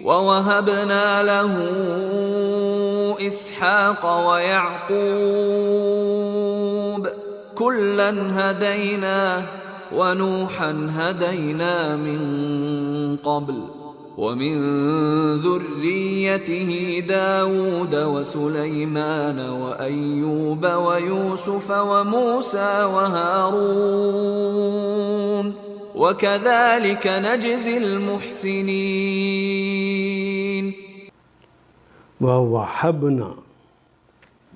وَوَهَبْنَا لَهُ إِسْحَاقَ وَيَعْقُوبَ كُلًّا هَدَيْنَا وَنُوحًا هَدَيْنَا مِن قَبْلُ وَمِن ذُرِّيَّتِهِ دَاوُودَ وَسُلَيْمَانَ وَأَيُّوبَ وَيُوسُفَ وَمُوسَى وَهَارُونَ وَكَذَلِكَ نَجْزِي الْمُحْسِنِينَ۔ وَوَهَبْنَا،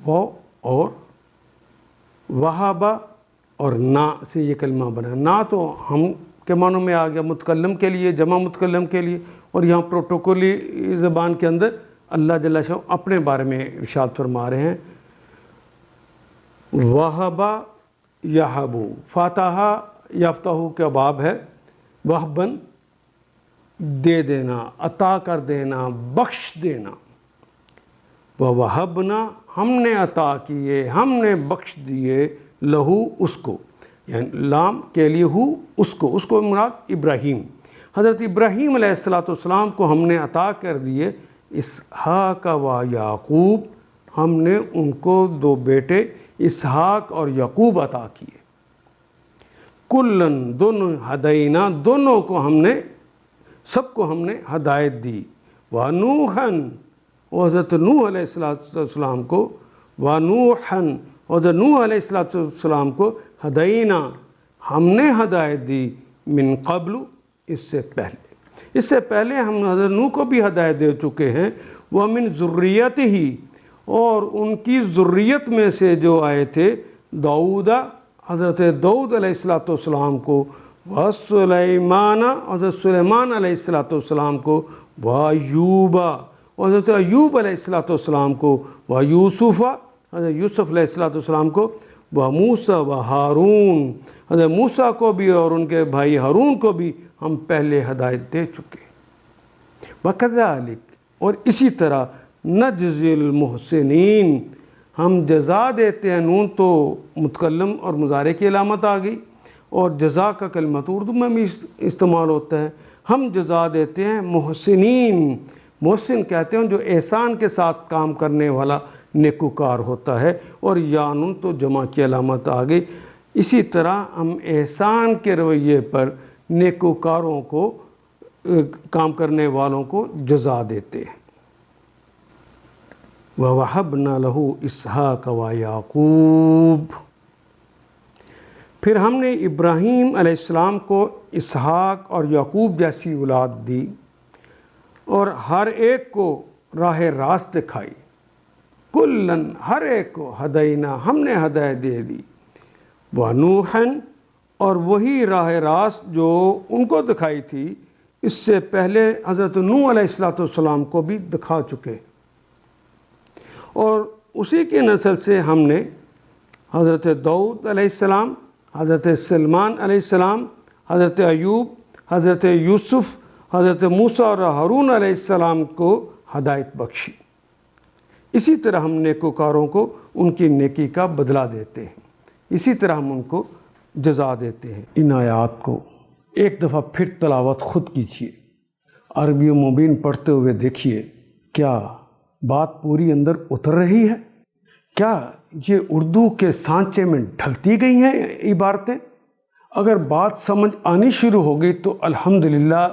وہ اور وہابہ اور نا سے یہ کلمہ بنا۔ نا تو ہم کے معنوں میں آ گیا، متکلم کے لیے، جمع متکلم کے لیے، اور یہاں پروٹوکولی زبان کے اندر اللہ جل شاہ اپنے بارے میں ارشاد فرما رہے ہیں۔ وہبہ یہبو، فاتحہ یفتح کا باب ہے، وہبن دے دینا، عطا کر دینا، بخش دینا۔ وَوَهَبْنَا، ہم نے عطا کیے، ہم نے بخش دیے، لہو اس کو، یعنی لام کے لیے ہو اس کو مراد ابراہیم، حضرت ابراہیم علیہ السلام کو ہم نے عطا کر دیے اسحاق و یعقوب، ہم نے ان کو دو بیٹے اسحاق اور یعقوب عطا کیے۔ کلن، دونوں، ہدینا، دونوں کو ہم نے، سب کو ہم نے ہدایت دی۔ وَنُوحًا، حضرت نوح علیہ السلام کو، وَنُوحًا، حضرت نوح علیہ السلام کو، ہدینا، ہم نے ہدایت دی، من قبل، اس سے پہلے ہم حضرت نوح کو بھی ہدایت دے چکے ہیں۔ وَمِن ذُرِّيَّتِهِ، اور ان کی ذریت میں سے جو آئے تھے، داؤد، حضرت داؤد علیہ السلام کو، وَسُلَيْمَانَ، حضرت سلیمان علیہ السلام کو، وَأَيُّوبَ، حضرت ایوب علیہ السلام کو، وَيُوسُفَ، حضرت یوسف علیہ السلام کو، وَمُوسَى وَهَارُونَ، حضرت موسیٰ کو بھی اور ان کے بھائی ہارون کو بھی ہم پہلے ہدایت دے چکے۔ وَكَذَلِكَ، اور اسی طرح، نَجْزِي الْمُحْسِنِينَ، ہم جزا دیتے ہیں۔ نون تو متکلم اور مضارع کی علامت آ گئی، اور جزا کا کلمہ تو اردو میں بھی استعمال ہوتا ہے۔ ہم جزا دیتے ہیں محسنین، محسن کہتے ہیں جو احسان کے ساتھ کام کرنے والا نیکوکار ہوتا ہے، اور یانون تو جمع کی علامت آ گئی۔ اسی طرح ہم احسان کے رویے پر نیکوکاروں کو، کام کرنے والوں کو جزا دیتے ہیں۔ وَوَهَبْنَا لَهُ إِسْحَاقَ وَيَعْقُوبَ، پھر ہم نے ابراہیم علیہ السلام کو اسحاق اور یعقوب جیسی اولاد دی، اور ہر ایک کو راہ راست دکھائی۔ کلن، ہر ایک کو، ہدینا، ہم نے ہدایت دے دی۔ وَنُوحًا، اور وہی راہ راست جو ان کو دکھائی تھی، اس سے پہلے حضرت نوح علیہ السلام کو بھی دکھا چکے، اور اسی کی نسل سے ہم نے حضرت داؤد علیہ السلام، حضرت سلیمان علیہ السلام، حضرت ایوب، حضرت یوسف، حضرت موسیٰ اور ہارون علیہ السلام کو ہدایت بخشی۔ اسی طرح ہم نیکوکاروں کو ان کی نیکی کا بدلہ دیتے ہیں، اسی طرح ہم ان کو جزا دیتے ہیں۔ ان آیات کو ایک دفعہ پھر تلاوت خود کیجیے، عربی و مبین پڑھتے ہوئے دیکھیے، کیا بات پوری اندر اتر رہی ہے؟ کیا یہ اردو کے سانچے میں ڈھلتی گئی ہیں عبارتیں؟ اگر بات سمجھ آنی شروع ہو گئی تو الحمدللہ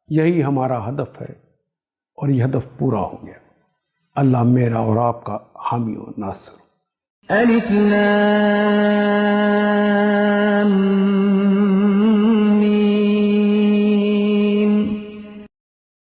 یہی ہمارا ہدف ہے، اور یہ ہدف پورا ہو گیا۔ اللہ میرا اور آپ کا حامی و ناصر۔ الف لام